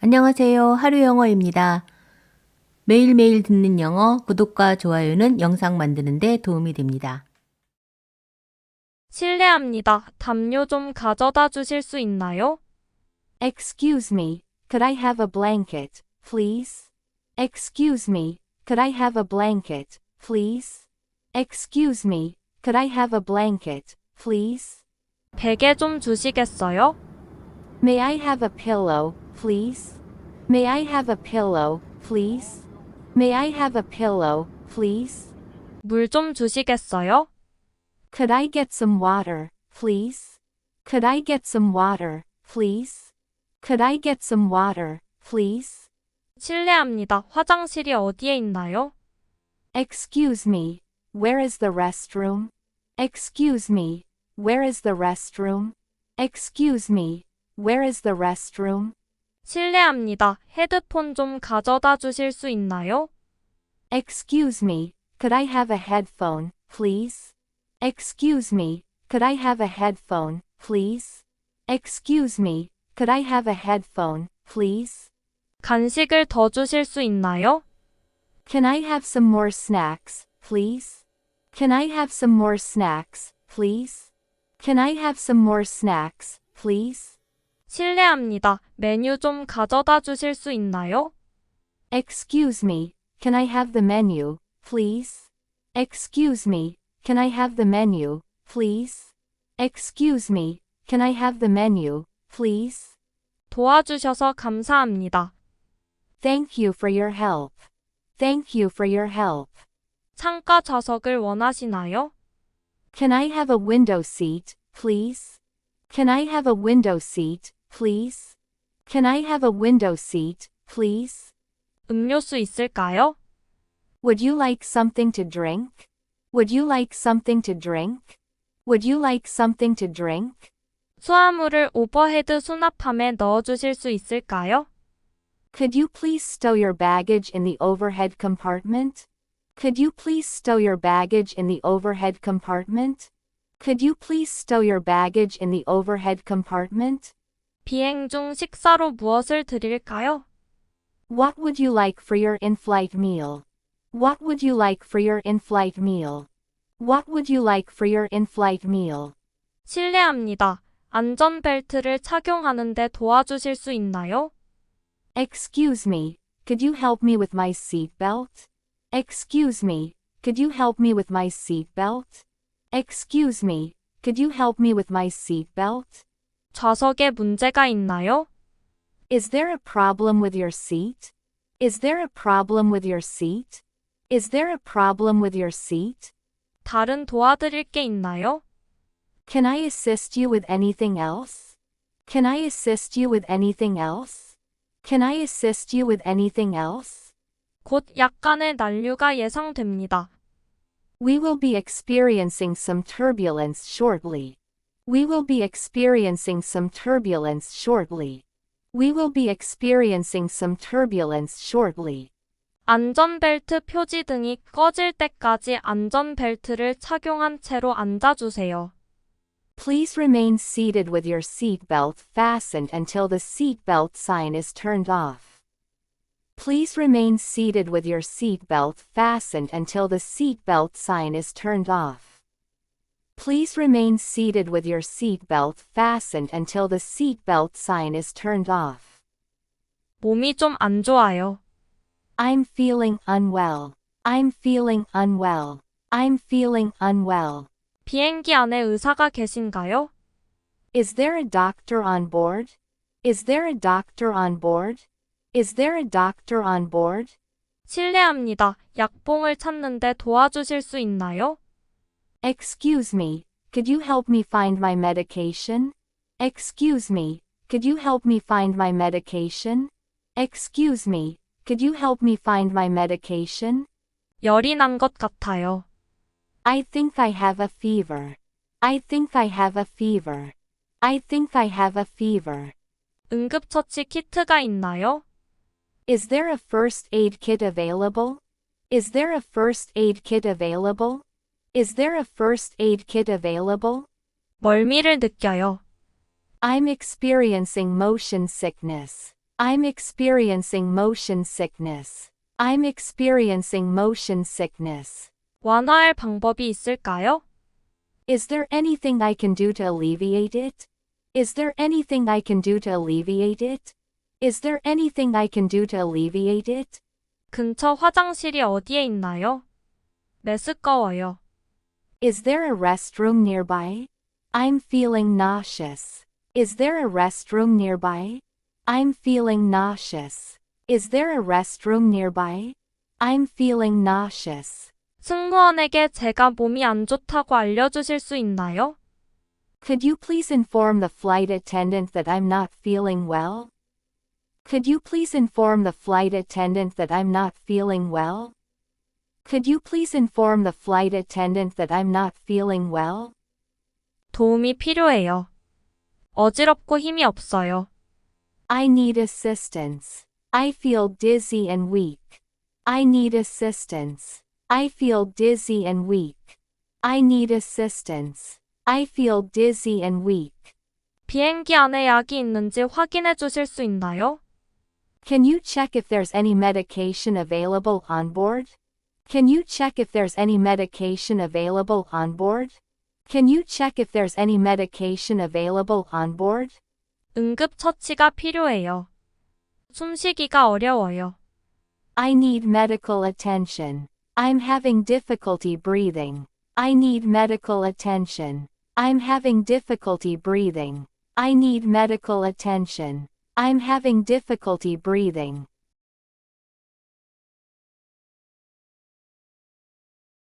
안녕하세요. 하루영어입니다. 매일매일 듣는 영어, 구독과 좋아요는 영상 만드는 데 도움이 됩니다. 실례합니다. 담요 좀 가져다 주실 수 있나요? Excuse me, could I have a blanket, please? Excuse me, could I have a blanket, please? Excuse me, could I have a blanket, please? 베개 좀 주시겠어요? May I have a pillow, please? May I have a pillow, please? May I have a pillow, please? 물 좀 주시겠어요? Could I get some water, please? Could I get some water, please? Could I get some water, please? 실례합니다. 화장실이 어디에 있나요? Excuse me, where is the restroom? Excuse me, where is the restroom? Excuse me, where is the restroom? 실례합니다. 헤드폰 좀 가져다 주실 수 있나요? Excuse me, could I have a headphone, please? Excuse me, could I have a headphone, please? Excuse me, could I have a headphone, please? 간식을 더 주실 수 있나요? Can I have some more snacks, please? Can I have some more snacks, please? Can I have some more snacks, please? 실례합니다. 메뉴 좀 가져다 주실 수 있나요? Excuse me, can I have the menu, please? Excuse me, can I have the menu, please? Excuse me, can I have the menu, please? 도와주셔서 감사합니다. Thank you for your help. Thank you for your help. 창가 좌석을 원하시나요? Can I have a window seat, please? Can I have a window seat, please? Can I have a window seat, please? 음료수 있을까요? Would you like something to drink? Would you like something to drink? Would you like something to drink? 수화물을 오버헤드 수납함에 넣어주실 수 있을까요? Could you please stow your baggage in the overhead compartment? Could you please stow your baggage in the overhead compartment? Could you please stow your baggage in the overhead compartment? 비행 중 식사로 무엇을 드릴까요? What would you like for your in-flight meal? What would you like for your in-flight meal? What would you like for your in-flight meal? 실례합니다. 안전벨트를 착용하는데 도와주실 수 있나요? Excuse me, could you help me with my seatbelt? Excuse me, could you help me with my seatbelt? Excuse me, could you help me with my seatbelt? 좌석에 문제가 있나요? Is there a problem with your seat? Is there a problem with your seat? Is there a problem with your seat? 다른 도와드릴 게 있나요? Can I assist you with anything else? Can I assist you with anything else? Can I assist you with anything else? 곧 약간의 난류가 예상됩니다. We will be experiencing some turbulence shortly. We will be experiencing some turbulence shortly. We will be experiencing some turbulence shortly. 안전벨트 표지 등이 꺼질 때까지 안전벨트를 착용한 채로 앉아주세요. Please remain seated with your seatbelt fastened until the seatbelt sign is turned off. Please remain seated with your seatbelt fastened until the seatbelt sign is turned off. Please remain seated with your seatbelt fastened until the seatbelt sign is turned off. 몸이 좀 안 좋아요. I'm feeling unwell. I'm feeling unwell. I'm feeling unwell. 비행기 안에 의사가 계신가요? Is there a doctor on board? Is there a doctor on board? Is there a doctor on board? 실례합니다. 약봉을 찾는데 도와주실 수 있나요? Excuse me, could you help me find my medication? Excuse me, could you help me find my medication? Excuse me, could you help me find my medication? 열이 난 것 같아요. I think I have a fever. I think I have a fever. I think I have a fever. 응급처치 키트가 있나요? Is there a first aid kit available? Is there a first aid kit available? Is there a first aid kit available? 멀미를 느껴요. I'm experiencing motion sickness. I'm experiencing motion sickness. I'm experiencing motion sickness. 완화할 방법이 있을까요? Is there anything I can do to alleviate it? Is there anything I can do to alleviate it? Is there anything I can do to alleviate it? 근처 화장실이 어디에 있나요? 메스꺼워요. Is there a restroom nearby? I'm feeling nauseous. Is there a restroom nearby? I'm feeling nauseous. Is there a restroom nearby? I'm feeling nauseous. 승무원에게 제가 몸이 안 좋다고 알려주실 수 있나요? Could you please inform the flight attendant that I'm not feeling well? Could you please inform the flight attendant that I'm not feeling well? Could you please inform the flight attendant that I'm not feeling well? 도움이 필요해요. 어지럽고 힘이 없어요. I need assistance. I feel dizzy and weak. I need assistance. I feel dizzy and weak. I need assistance. I feel dizzy and weak. 비행기 안에 약이 있는지 확인해 주실 수 있나요? Can you check if there's any medication available on board? Can you check if there's any medication available on board? Can you check if there's any medication available on board? 응급처치가 필요해요. 숨쉬기가 어려워요. I need medical attention. I'm having difficulty breathing. I need medical attention. I'm having difficulty breathing. I need medical attention. I'm having difficulty breathing.